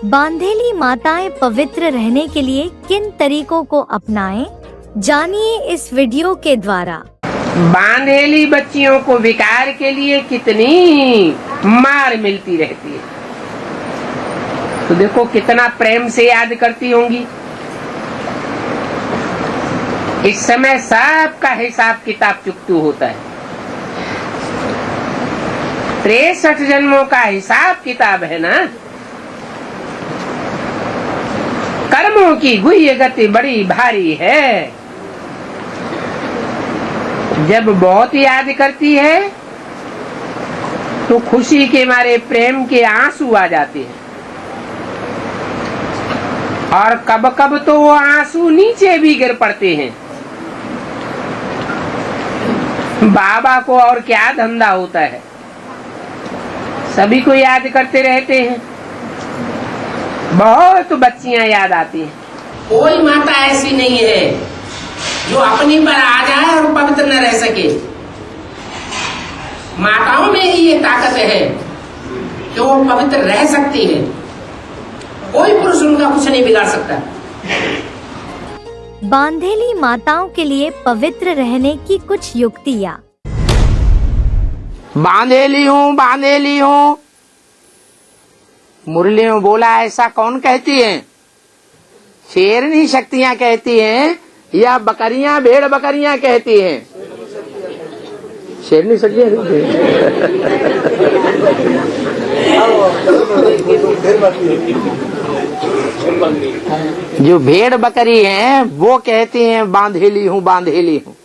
बांधेली माताएं पवित्र रहने के लिए किन तरीकों को अपनाएं? जानिए इस वीडियो के द्वारा। बांधेली बच्चियों को विकार के लिए कितनी मार मिलती रहती है, तो देखो कितना प्रेम से याद करती होंगी। इस समय सबका हिसाब किताब चुकतू होता है। 63 जन्मों का हिसाब किताब है ना। कर्मों की गुह्य गति बड़ी भारी है। जब बहुत याद करती है तो खुशी के मारे प्रेम के आंसू आ जाते हैं, और कब कब तो वो आंसू नीचे भी गिर पड़ते हैं। बाबा को और क्या धंधा होता है, सभी को याद करते रहते हैं। बहुत बच्चियां याद आती हैं। कोई माता ऐसी नहीं है जो अपनी पर आ जाए और पवित्र न रह सके। माताओं में ही ये ताकत है कि वो पवित्र रह सकती है। कोई पुरुष उनका कुछ नहीं बिगाड़ सकता। बांधेली माताओं के लिए पवित्र रहने की कुछ युक्तियाँ। बांधेली हूँ मुरली में बोला, ऐसा कौन कहती है? शेरनी शक्तियाँ कहती हैं या बकरियां भेड़ बकरियां कहती हैं? शेरनी शक्तियाँ जो भेड़ बकरी हैं वो कहती हैं बांधेली हूँ।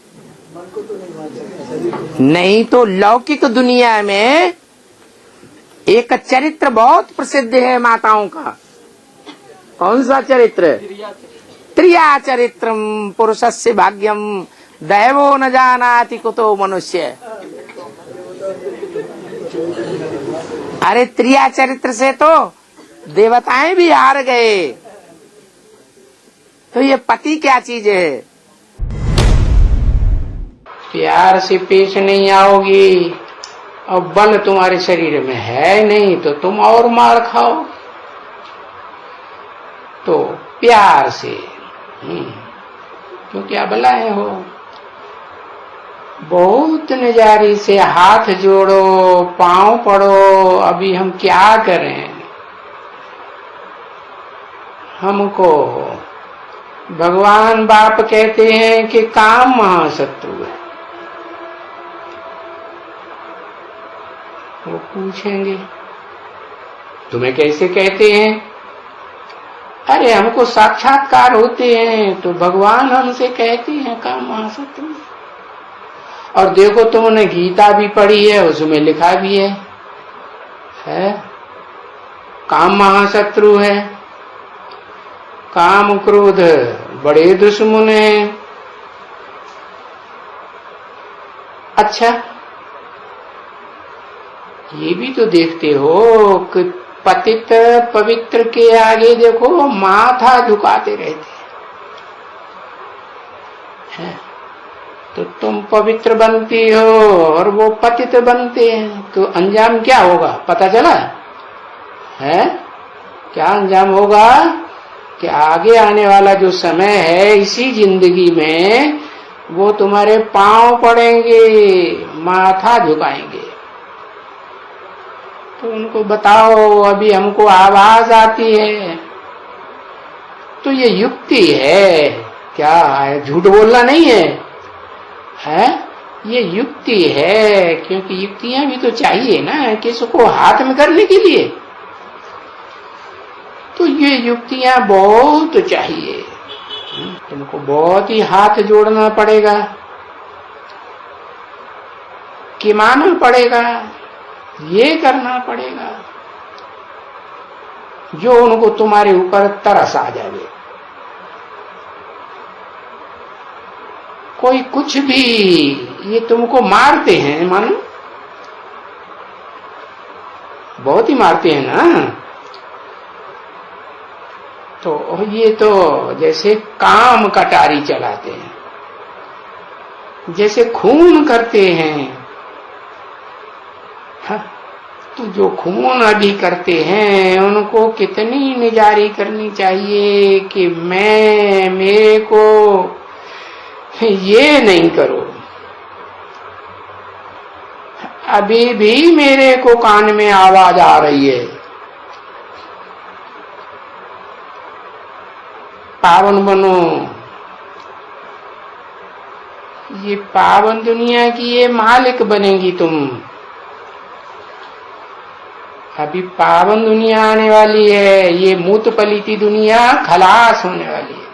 नहीं तो लौकिक दुनिया में एक चरित्र बहुत प्रसिद्ध है माताओं का। कौन सा चरित्र? त्रिया चरित्रम पुरुषस्य भाग्यम दैवो न जानाति कुतो मनुष्य। अरे त्रिया चरित्र से तो देवताएं भी हार गए, तो ये पति क्या चीज है? प्यार से पेश नहीं आओगी और बल तुम्हारे शरीर में है नहीं तो तुम और मार खाओ। तो प्यार से तो क्या बुलाए हो? बहुत नजारी से हाथ जोड़ो, पांव पड़ो। अभी हम क्या करें? हमको भगवान बाप कहते हैं कि काम महाशत्रु है। वो पूछेंगे तुम्हें कैसे कहते हैं? अरे हमको साक्षात्कार होते हैं तो भगवान हमसे कहते हैं काम महाशत्रु। और देखो तुमने गीता भी पढ़ी है, उसमें लिखा भी है काम महाशत्रु है। काम क्रोध बड़े दुश्मन हैं। अच्छा, ये भी तो देखते हो कि पतित पवित्र के आगे देखो माथा झुकाते रहते हैं। तो तुम पवित्र बनती हो और वो पतित बनते हैं, तो अंजाम क्या होगा पता चला है? क्या अंजाम होगा कि आगे आने वाला जो समय है इसी जिंदगी में वो तुम्हारे पांव पड़ेंगे, माथा झुकाएंगे। तो उनको बताओ अभी हमको आवाज आती है। तो ये युक्ति है, क्या है? झूठ बोलना नहीं है, ये युक्ति है। क्योंकि युक्तियां भी तो चाहिए ना किसी को हाथ में करने के लिए। तो ये युक्तियां बहुत चाहिए। तुमको बहुत ही हाथ जोड़ना पड़ेगा, कि मानना पड़ेगा, ये करना पड़ेगा जो उनको तुम्हारे ऊपर तरस आ जाए। कोई कुछ भी ये तुमको मारते हैं, मानो बहुत ही मारते हैं ना। तो ये तो जैसे काम कटारी चलाते हैं, जैसे खून करते हैं। तो जो खून अभी करते हैं उनको कितनी निजारी करनी चाहिए कि मेरे को ये नहीं करो। अभी भी मेरे को कान में आवाज आ रही है, पावन बनो। ये पावन दुनिया की ये मालिक बनेगी तुम। अभी पावन दुनिया आने वाली है, ये मूत पलीती दुनिया खलास होने वाली है।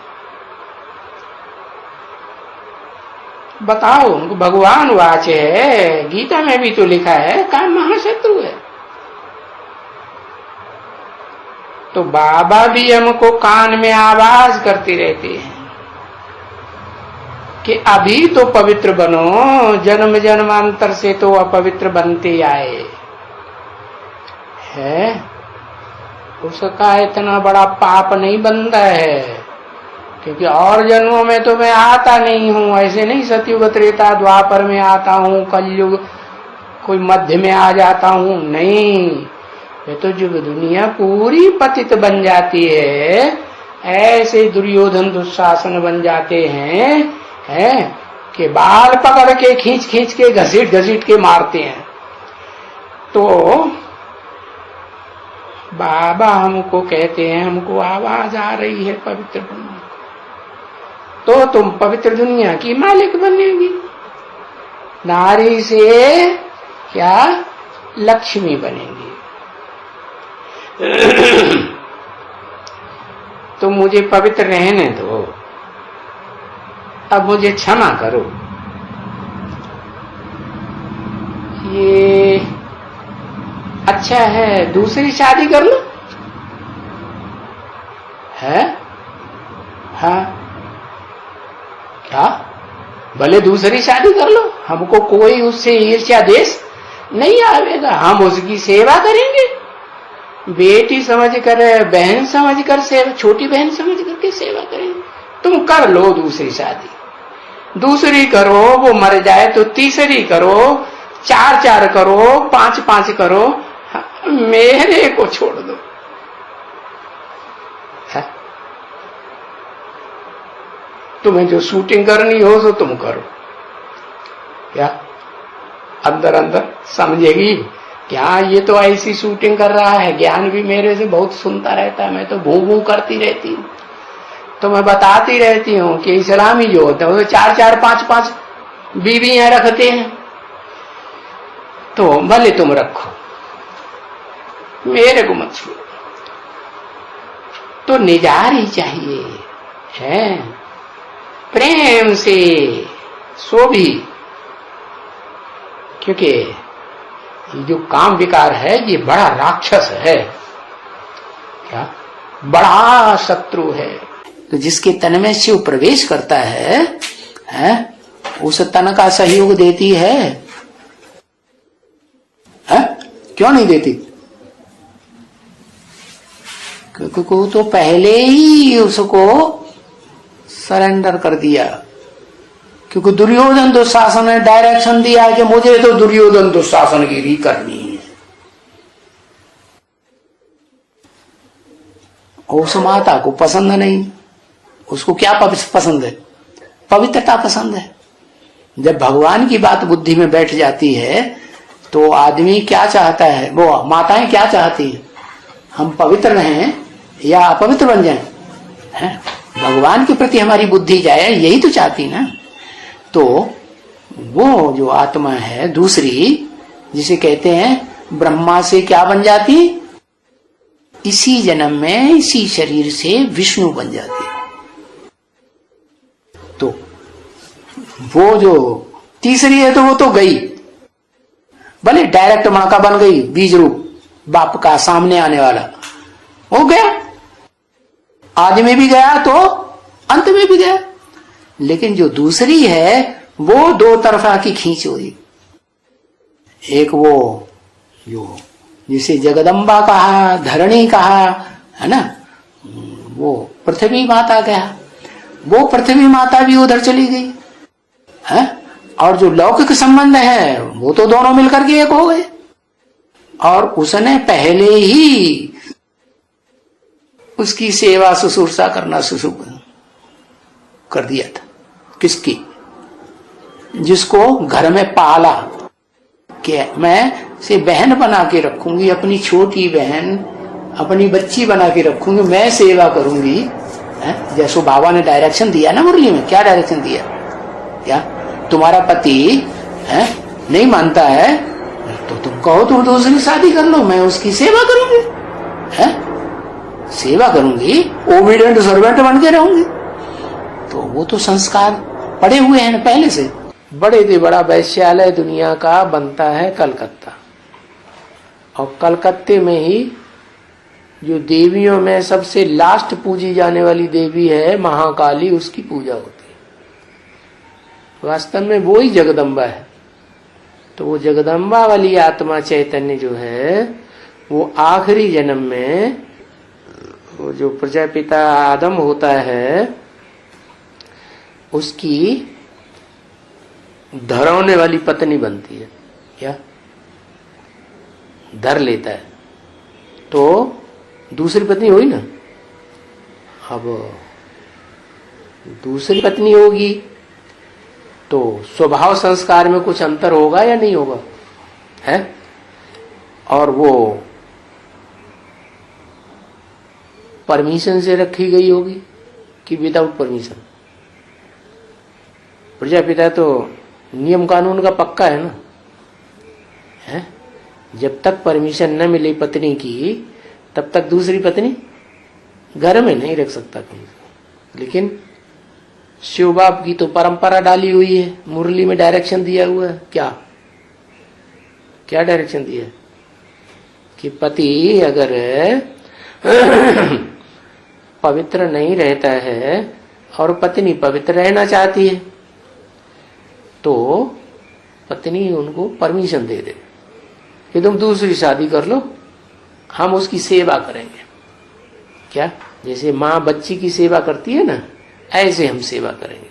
बताओ, उनको भगवान वाच है, गीता में भी तो लिखा है काम महाशत्रु है। तो बाबा भी हमको कान में आवाज करते रहते हैं कि अभी तो पवित्र बनो, जन्म जन्मांतर से तो अपवित्र बनते आए है। उसका इतना बड़ा पाप नहीं बनता है, क्योंकि और जन्मों में तो मैं आता नहीं हूं। ऐसे नहीं सतयुग त्रेता द्वापर में आता हूं, कलयुग कोई मध्य में आ जाता हूं, नहीं। ये तो युग दुनिया पूरी पतित बन जाती है। ऐसे दुर्योधन दुशासन बन जाते हैं कि बाल पकड़ के खींच खींच के घसीट घसीट के मारते हैं। तो बाबा हमको कहते हैं, हमको आवाज आ रही है पवित्र बनने, तो तुम पवित्र दुनिया की मालिक बनेगी। नारी से क्या लक्ष्मी बनेगी। तो मुझे पवित्र रहने दो, अब मुझे क्षमा करो। ये अच्छा है, दूसरी शादी कर लो है। हाँ, क्या भले दूसरी शादी कर लो, हमको कोई उससे ईर्ष्या देश नहीं आवेगा। हम उसकी सेवा करेंगे, बेटी समझ कर, बहन समझ कर सेवा, छोटी बहन समझ करके सेवा करेंगे। तुम कर लो दूसरी शादी, दूसरी करो, वो मर जाए तो तीसरी करो, 4-4 करो, 5-5 करो, मेरे को छोड़ दो। तुम्हें जो शूटिंग करनी हो तो तुम करो। क्या अंदर अंदर समझेगी क्या ये तो ऐसी शूटिंग कर रहा है, ज्ञान भी मेरे से बहुत सुनता रहता है, मैं तो भू भू करती रहती हूँ। तो मैं बताती रहती हूँ कि इस्लामी जो होता है वो 4-4, 5-5 बीवियां रखते हैं। तो भले तुम रखो, मेरे को मत छोड़ो। तो निजारी चाहिए है, प्रेम से, सो भी, क्योंकि जो काम विकार है ये बड़ा राक्षस है, क्या बड़ा शत्रु है। तो जिसके तन में शिव प्रवेश करता है उस तन का सहयोग देती है? क्यों नहीं देती? क्योंकि तो पहले ही उसको सरेंडर कर दिया। क्योंकि दुर्योधन दुशासन ने डायरेक्शन दिया कि मुझे तो दुर्योधन दुशासनगिरी करनी है। उस माता को पसंद नहीं, उसको क्या पसंद है? पवित्रता पसंद है। जब भगवान की बात बुद्धि में बैठ जाती है तो आदमी क्या चाहता है, वो माताएं क्या चाहती है, हम पवित्र रहें या अपवित्र बन जाएं? हैं? भगवान के प्रति हमारी बुद्धि जाए, यही तो चाहती ना। तो वो जो आत्मा है दूसरी, जिसे कहते हैं ब्रह्मा से क्या बन जाती, इसी जन्म में इसी शरीर से विष्णु बन जाती है। तो वो जो तीसरी है तो वो तो गई, भले डायरेक्ट मां का बन गई, बीज रूप बाप का सामने आने वाला हो गया, आदि में भी गया तो अंत में भी गया। लेकिन जो दूसरी है वो दो तरफा की खींच हुई। एक वो जो जिसे जगदम्बा कहा, धरणी कहा है ना, वो पृथ्वी माता कहा, वो पृथ्वी माता भी उधर चली गई है। और जो लौकिक संबंध है वो तो दोनों मिलकर के एक हो गए। और उसने पहले ही उसकी सेवा शुश्रूषा करना शुरू कर दिया था। किसकी? जिसको घर में पाला कि मैं से बहन बना के रखूंगी, अपनी छोटी बहन, अपनी बच्ची बना के रखूंगी, मैं सेवा करूंगी। जैसो बाबा ने डायरेक्शन दिया ना मुरली में, क्या डायरेक्शन दिया? क्या तुम्हारा पति नहीं मानता है तो तुम कहो तुम दूसरी शादी कर लो, मैं उसकी सेवा करूंगी, सेवा करूंगी, ओबीडिएंट सर्वेंट बन के रहूंगी। तो वो तो संस्कार पड़े हुए हैं पहले से। बड़े से बड़ा वैश्यालय दुनिया का बनता है कलकत्ता, और कलकत्ते में ही जो देवियों में सबसे लास्ट पूजी जाने वाली देवी है महाकाली, उसकी पूजा होती है। वास्तव में वो ही जगदम्बा है। तो वो जगदम्बा वाली आत्मा चैतन्य जो है वो आखिरी जन्म में वो जो प्रजापिता आदम होता है उसकी धरौने वाली पत्नी बनती है। क्या धर लेता है तो दूसरी पत्नी हुई ना। अब दूसरी पत्नी होगी तो स्वभाव संस्कार में कुछ अंतर होगा या नहीं होगा? है? और वो परमिशन से रखी गई होगी कि विदाउट परमिशन? प्रजापिता तो नियम कानून का पक्का है ना। है? जब तक परमिशन न मिले पत्नी की तब तक दूसरी पत्नी घर में नहीं रख सकता कहीं। लेकिन शिव बाप की तो परंपरा डाली हुई है, मुरली में डायरेक्शन दिया हुआ है। क्या क्या डायरेक्शन दिया? कि पति अगर पवित्र नहीं रहता है और पत्नी पवित्र रहना चाहती है तो पत्नी उनको परमिशन दे दे कि तुम दूसरी शादी कर लो, हम उसकी सेवा करेंगे। क्या? जैसे माँ बच्ची की सेवा करती है ना, ऐसे हम सेवा करेंगे।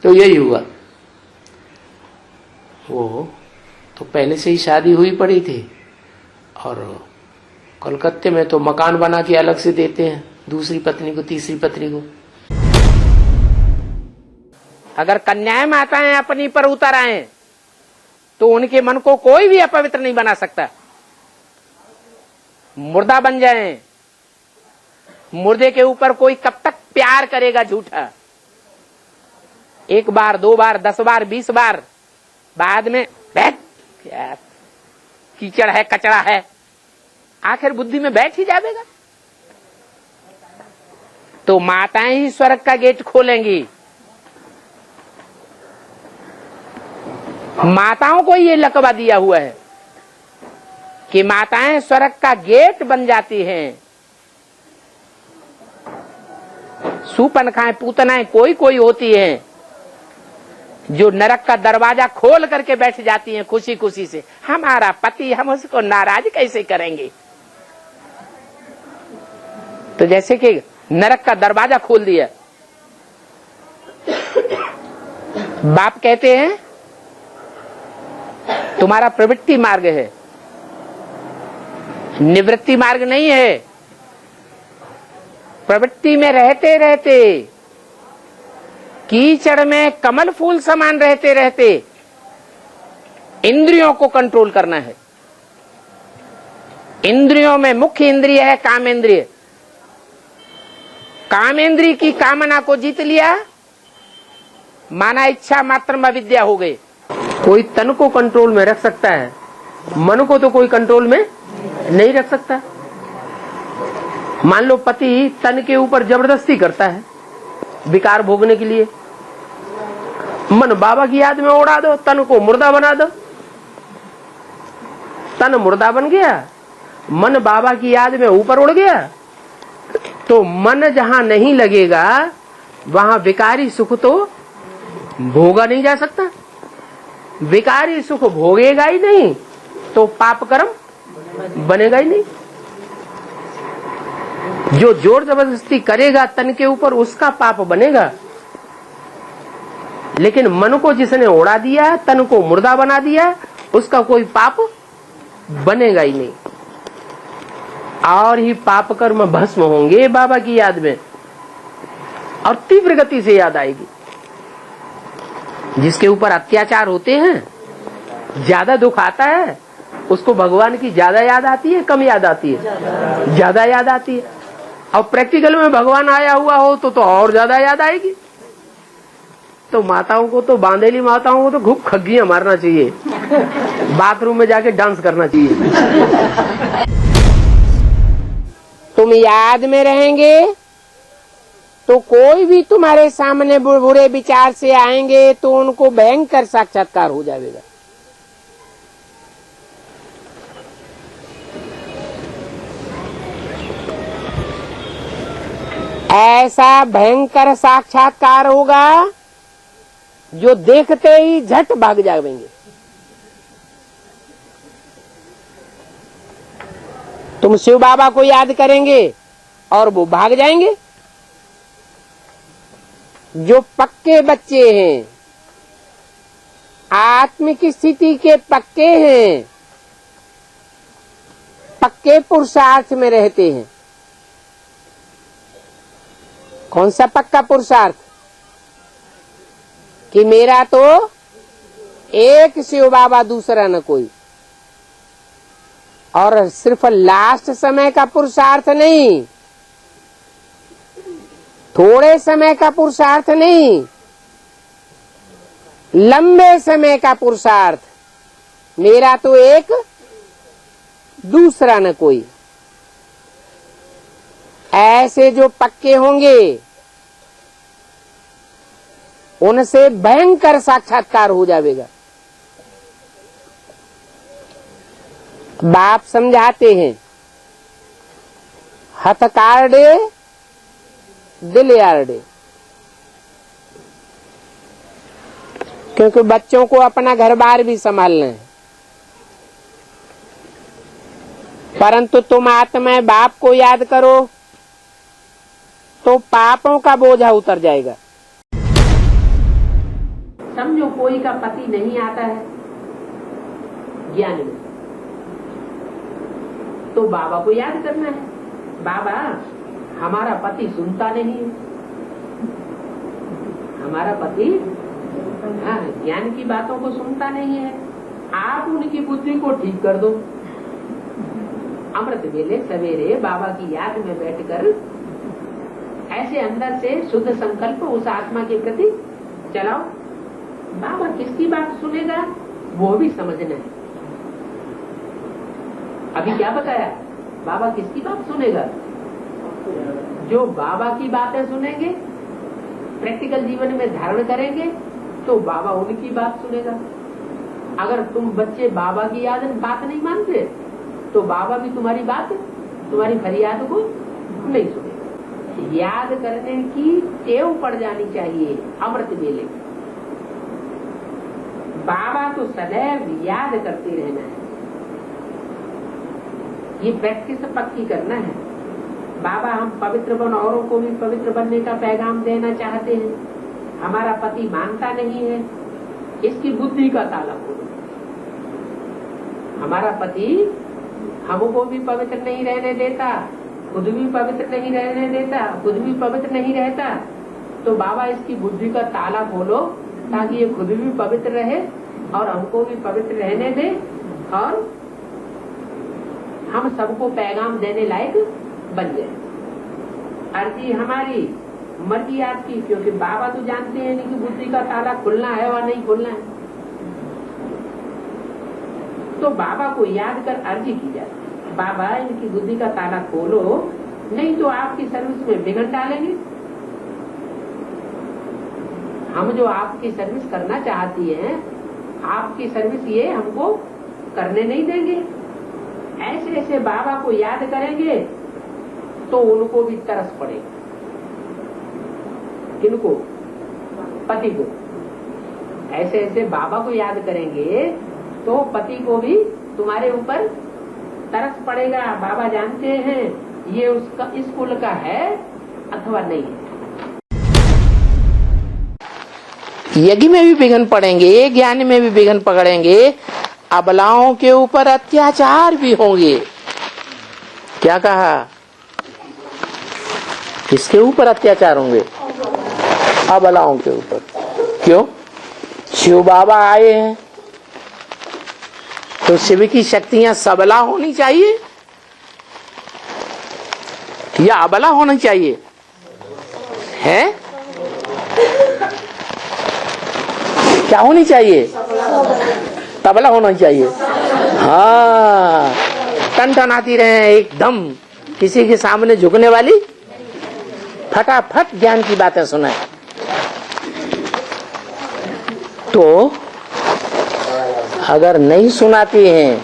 तो यही हुआ। वो तो पहले से ही शादी हुई पड़ी थी, और कलकत्ते में तो मकान बना के अलग से देते हैं दूसरी पत्नी को, तीसरी पत्नी को। अगर कन्याएं माताएं अपनी पर उतर आए तो उनके मन को कोई भी अपवित्र नहीं बना सकता। मुर्दा बन जाएं, मुर्दे के ऊपर कोई कब तक प्यार करेगा झूठा? एक बार, दो बार, 10 बार, 20 बार, बाद में बैठ क्या कीचड़ है, कचरा है, आखिर बुद्धि में बैठ ही जाएगा। तो माताएं ही स्वर्ग का गेट खोलेंगी। माताओं को ये लकवा दिया हुआ है कि माताएं स्वर्ग का गेट बन जाती हैं। सूपनखाएं, पूतनाएं कोई कोई होती हैं जो नरक का दरवाजा खोल करके बैठ जाती हैं खुशी खुशी से। हमारा पति, हम उसको नाराज कैसे करेंगे? तो जैसे कि नरक का दरवाजा खोल दिया। बाप कहते हैं तुम्हारा प्रवृत्ति मार्ग है, निवृत्ति मार्ग नहीं है। प्रवृत्ति में रहते रहते, कीचड़ में कमल फूल समान रहते रहते इंद्रियों को कंट्रोल करना है। इंद्रियों में मुख्य इंद्रिय है कामेंद्रिय। कामेंद्रिय की कामना को जीत लिया, माना इच्छा मात्र में अविद्या हो गई। कोई तन को कंट्रोल में रख सकता है, मन को तो कोई कंट्रोल में नहीं रख सकता। मान लो पति तन के ऊपर जबरदस्ती करता है विकार भोगने के लिए। मन बाबा की याद में उड़ा दो, तन को मुर्दा बना दो। तन मुर्दा बन गया, मन बाबा की याद में ऊपर उड़ गया, तो मन जहां नहीं लगेगा वहां विकारी सुख तो भोगा नहीं जा सकता। विकारी सुख भोगेगा ही नहीं तो पाप कर्म बनेगा ही नहीं। जो जोर जबरदस्ती करेगा तन के ऊपर उसका पाप बनेगा, लेकिन मन को जिसने उड़ा दिया, तन को मुर्दा बना दिया, उसका कोई पाप बनेगा ही नहीं, और ही पाप कर्म भस्म होंगे बाबा की याद में, और तीव्र गति से याद आएगी। जिसके ऊपर अत्याचार होते हैं, ज्यादा दुख आता है, उसको भगवान की ज्यादा याद आती है, कम याद आती है? ज्यादा याद आती है। और प्रैक्टिकल में भगवान आया हुआ हो तो और ज्यादा याद आएगी। तो माताओं को, तो बांधेली माताओं को तो खूब खग्गियां मारना चाहिए, बाथरूम में जाके डांस करना चाहिए। तुम याद में रहेंगे तो कोई भी तुम्हारे सामने बुरे विचार से आएंगे तो उनको भयंकर साक्षात्कार हो जाएगा। ऐसा भयंकर साक्षात्कार होगा जो देखते ही झट भाग जाएंगे। तुम शिव बाबा को याद करेंगे और वो भाग जाएंगे। जो पक्के बच्चे हैं, आत्मिक स्थिति के पक्के हैं, पक्के पुरुषार्थ में रहते हैं। कौन सा पक्का पुरुषार्थ? कि मेरा तो एक शिव बाबा, दूसरा न कोई। और सिर्फ लास्ट समय का पुरुषार्थ नहीं, थोड़े समय का पुरुषार्थ नहीं, लंबे समय का पुरुषार्थ। मेरा तो एक, दूसरा न कोई। ऐसे जो पक्के होंगे उनसे भयंकर साक्षात्कार हो जाएगा। बाप समझाते हैं, हथकार्डे दिल यार्डे। क्योंकि बच्चों को अपना घर बार भी संभालना है, परंतु तुम आत्मा बाप को याद करो तो पापों का बोझा उतर जाएगा। समझो कोई का पति नहीं आता है ज्ञान में, तो बाबा को याद करना है। बाबा, हमारा पति सुनता नहीं है, हमारा पति ज्ञान की बातों को सुनता नहीं है, आप उनकी बुद्धि को ठीक कर दो। अमृत वेले सवेरे बाबा की याद में बैठकर ऐसे अंदर से शुद्ध संकल्प उस आत्मा के प्रति चलाओ। बाबा किसकी बात सुनेगा वो भी समझना है। अभी क्या बताया? बाबा किसकी बात सुनेगा? जो बाबा की बातें सुनेंगे, प्रैक्टिकल जीवन में धारण करेंगे, तो बाबा उनकी बात सुनेगा। अगर तुम बच्चे बाबा की बात नहीं मानते तो बाबा भी तुम्हारी बात, तुम्हारी फरियाद को नहीं सुनेगा। याद करने की टेव पड़ जानी चाहिए। अमृत वेले बाबा तो सदैव याद करते रहना है, ये प्रैक्टिस पक्की करना है। बाबा, हम पवित्र बन, औरों को भी पवित्र बनने का पैगाम देना चाहते हैं, हमारा पति मानता नहीं है, इसकी बुद्धि का ताला खोलो। हमारा पति हमको भी पवित्र नहीं रहने देता, खुद भी पवित्र नहीं रहने देता, खुद भी पवित्र नहीं रहता, तो बाबा इसकी बुद्धि का ताला खोलो ताकि ये खुद भी पवित्र रहे और हमको भी पवित्र रहने दे, और हम सबको पैगाम देने लायक बन जाए। अर्जी हमारी, मर्जी आपकी, क्योंकि बाबा तो जानते हैं नहीं कि बुद्धि का ताला खुलना है और नहीं खुलना है। तो बाबा को याद कर अर्जी की जाए, बाबा इनकी बुद्धि का ताला खोलो, नहीं तो आपकी सर्विस में विघ्न डालेंगे। हम जो आपकी सर्विस करना चाहती हैं, आपकी सर्विस ये हमको करने नहीं देंगे। ऐसे ऐसे बाबा को याद करेंगे तो उनको भी तरस पड़ेगा। किनको? पति को। ऐसे ऐसे बाबा को याद करेंगे तो पति को भी तुम्हारे ऊपर तरस पड़ेगा। बाबा जानते हैं ये उसका इस कुल का है अथवा नहीं है। यज्ञ में भी विघ्न पड़ेंगे, ज्ञान में भी विघ्न पकड़ेंगे, अबलाओं के ऊपर अत्याचार भी होंगे। क्या कहा? किसके ऊपर अत्याचार होंगे? अबलाओं के ऊपर। क्यों? शिव बाबा आए हैं तो शिव की शक्तियां सबला होनी चाहिए या अबला होनी चाहिए? है क्या होनी चाहिए? तबला होना चाहिए। हाँ, टनटनाती रहे एकदम, किसी के सामने झुकने वाली, फटाफट ज्ञान की बातें सुनाए। तो अगर नहीं सुनाती हैं,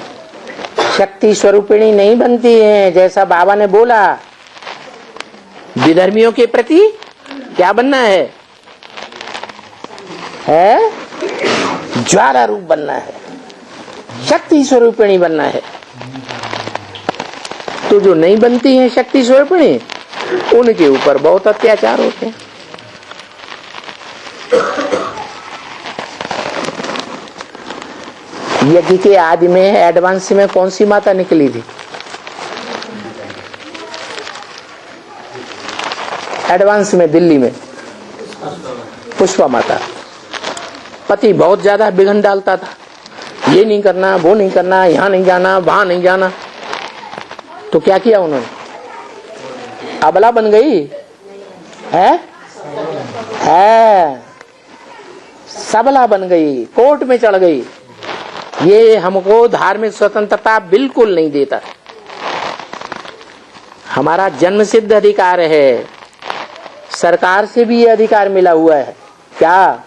शक्ति स्वरूपिणी नहीं बनती हैं, जैसा बाबा ने बोला, विधर्मियों के प्रति क्या बनना है? ज्वाला रूप बनना है, शक्ति स्वरूपिणी बनना है। तो जो नहीं बनती है शक्ति स्वरूपिणी, उनके ऊपर बहुत अत्याचार होते हैं। यज्ञ के आदि में एडवांस में कौन सी माता निकली थी? एडवांस में दिल्ली में पुष्पा माता। पति बहुत ज्यादा बिघन डालता था, ये नहीं करना, वो नहीं करना, यहाँ नहीं जाना, वहां नहीं जाना। तो क्या किया उन्होंने? अबला बन गई है, सबला बन गई, कोर्ट में चढ़ गई। ये हमको धार्मिक स्वतंत्रता बिल्कुल नहीं देता। हमारा जन्म सिद्ध अधिकार है, सरकार से भी ये अधिकार मिला हुआ है। क्या?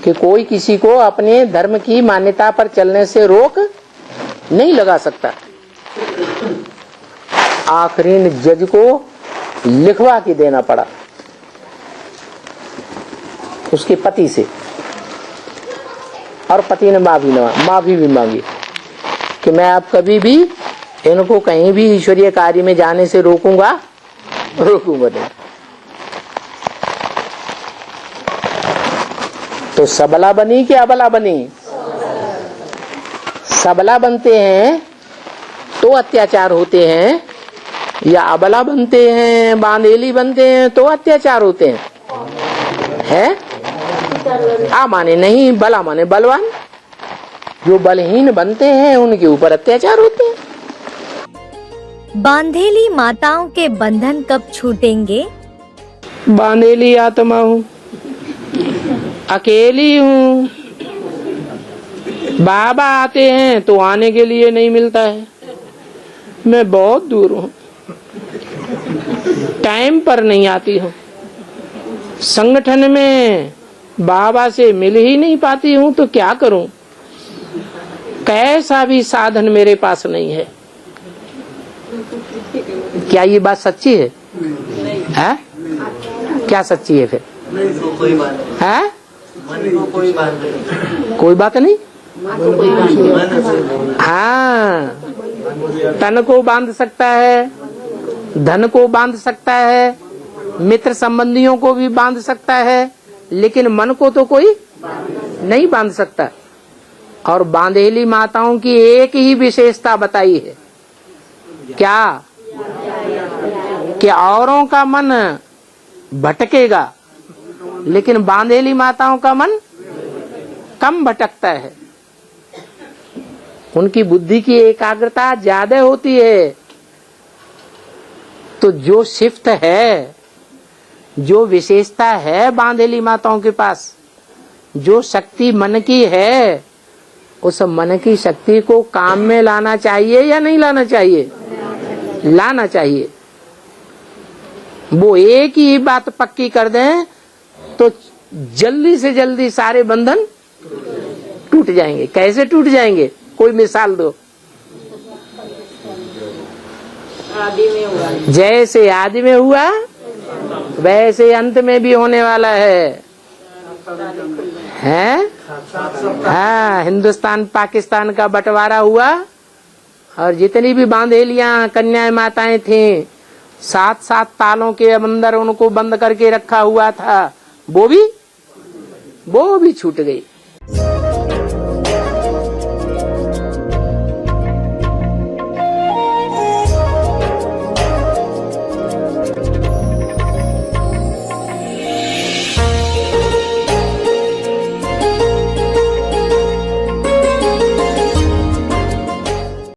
कि कोई किसी को अपने धर्म की मान्यता पर चलने से रोक नहीं लगा सकता। आखिरी जज को लिखवा के देना पड़ा उसके पति से, और पति ने माफी भी मांगी कि मैं अब कभी भी इनको कहीं भी ईश्वरीय कार्य में जाने से रोकूंगा नहीं। तो सबला बनी कि अबला बनी? सबला बनते हैं तो अत्याचार होते हैं, या अबला बनते हैं, बांधेली बनते हैं तो अत्याचार होते हैं? आ माने नहीं, बला माने बलवान। जो बलहीन बनते हैं उनके ऊपर अत्याचार होते हैं। बांधेली माताओं के बंधन कब छूटेंगे? बांधेली आत्मा हूँ, अकेली हूँ। बाबा आते हैं तो आने के लिए नहीं मिलता है, मैं बहुत दूर हूँ, टाइम पर नहीं आती हूँ। संगठन में बाबा से मिल ही नहीं पाती हूँ, तो क्या करूं? कैसा भी साधन मेरे पास नहीं है। क्या ये बात सच्ची है? है? क्या सच्ची है फिर? है? कोई बात नहीं। हाँ, तन को बांध सकता है, धन को बांध सकता है, मित्र संबंधियों को भी बांध सकता है, लेकिन मन को तो कोई नहीं बांध सकता। और बांधेली माताओं की एक ही विशेषता बताई है, क्या? कि औरों का मन भटकेगा, लेकिन बांधेली माताओं का मन कम भटकता है। उनकी बुद्धि की एकाग्रता ज्यादा होती है। तो जो शिफ्ट है, जो विशेषता है बांधेली माताओं के पास, जो शक्ति मन की है, उस मन की शक्ति को काम में लाना चाहिए या नहीं लाना चाहिए? लाना चाहिए। वो एक ही बात पक्की कर दें तो जल्दी से जल्दी सारे बंधन टूट जाएंगे। कैसे टूट जाएंगे? कोई मिसाल दो। जैसे आदि में हुआ वैसे अंत में भी होने वाला है। हाँ, हिंदुस्तान पाकिस्तान का बंटवारा हुआ और जितनी भी बांधेलियां कन्याएं माताएं थीं, 7-7 तालों के अंदर उनको बंद करके रखा हुआ था, वो भी छूट गई।